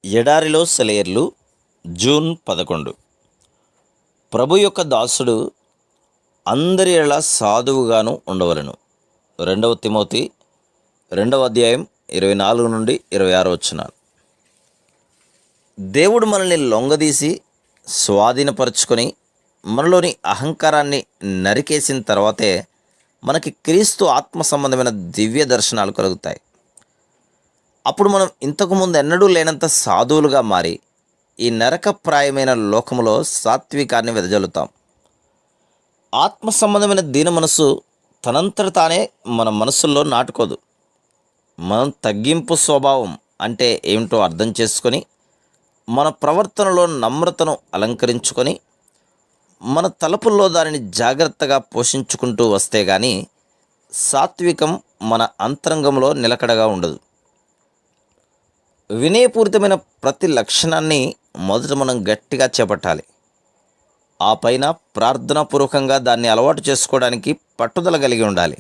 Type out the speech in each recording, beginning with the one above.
ఎడారిలో సెలయేర్లు జూన్ 11. ప్రభు యొక్క దాసుడు అందరి ఎడల సాధువుగాను ఉండవలెను. 2 తిమోతి 2 24 నుండి 26 వచనాలు. దేవుడు మనల్ని లొంగదీసి స్వాధీనపరుచుకొని మనలోని అహంకారాన్ని నరికేసిన తర్వాతే మనకి క్రీస్తు ఆత్మ సంబంధమైన దివ్య దర్శనాలు కలుగుతాయి. అప్పుడు మనం ఇంతకుముందు ఎన్నడూ లేనంత సాధువులుగా మారి ఈ నరకప్రాయమైన లోకములో సాత్వికాన్ని వెదజల్లుతాం. ఆత్మ సంబంధమైన దీన మనసు తనంతట తానే మన మనసుల్లో నాటుకోదు. మనం తగ్గింపు స్వభావం అంటే ఏమిటో అర్థం చేసుకొని మన ప్రవర్తనలో నమ్రతను అలంకరించుకొని మన తలపుల్లో దానిని జాగ్రత్తగా పోషించుకుంటూ వస్తే గాని సాత్వికం మన అంతరంగంలో నిలకడగా ఉండదు. వినయపూరితమైన ప్రతి లక్షణాన్ని మొదట మనం గట్టిగా చేపట్టాలి. ఆ పైన ప్రార్థనాపూర్వకంగా దాన్ని అలవాటు చేసుకోవడానికి పట్టుదల కలిగి ఉండాలి.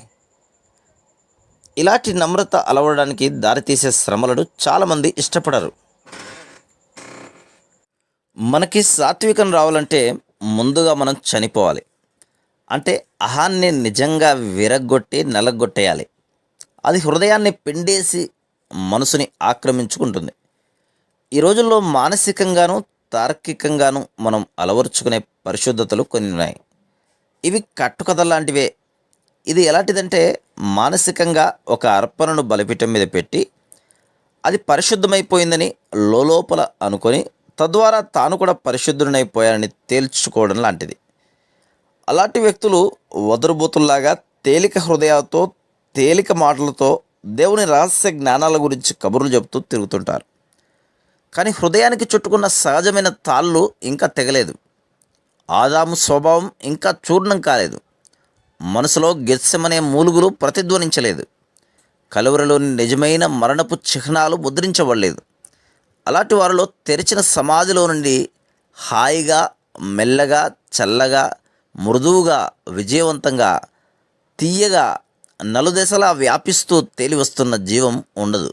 ఇలాంటి నమ్రత అలవడానికి దారితీసే శ్రమలను చాలామంది ఇష్టపడరు. మనకి సాత్వికం రావాలంటే ముందుగా మనం చనిపోవాలి. అంటే అహాన్ని నిజంగా విరగ్గొట్టి నలగొట్టేయాలి. అది హృదయాన్ని పిండేసి మనసుని ఆక్రమించుకుంటుంది. ఈ రోజుల్లో మానసికంగాను తార్కికంగాను మనం అలవరుచుకునే పరిశుద్ధతలు కొన్ని ఉన్నాయి. ఇవి కట్టుకథ లాంటివే. ఇది ఎలాంటిదంటే మానసికంగా ఒక అర్పణను బలిపీఠం మీద పెట్టి అది పరిశుద్ధమైపోయిందని లోపల అనుకొని తద్వారా తాను కూడా పరిశుద్ధుడైపోయానని తేల్చుకోవడం లాంటిది. అలాంటి వ్యక్తులు వదరుబోతుల్లాగా తేలిక హృదయాలతో తేలిక మాటలతో దేవుని రహస్య జ్ఞానాల గురించి కబుర్లు చెబుతూ తిరుగుతుంటారు. కానీ హృదయానికి చుట్టుకున్న సహజమైన తాళ్ళు ఇంకా తెగలేదు. ఆదాము స్వభావం ఇంకా చూర్ణం కాలేదు. మనసులో గెత్సెమనే మూలుగులు ప్రతిధ్వనించలేదు. కలువరలోని నిజమైన మరణపు చిహ్నాలు ముద్రించబడలేదు. అలాంటి వారిలో తెరిచిన సమాధిలో నుండి హాయిగా మెల్లగా చల్లగా మృదువుగా విజయవంతంగా తీయగా నలుదెసలా వ్యాపిస్తూ తేలి వస్తున్న జీవం ఉండదు.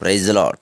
Praise the lord.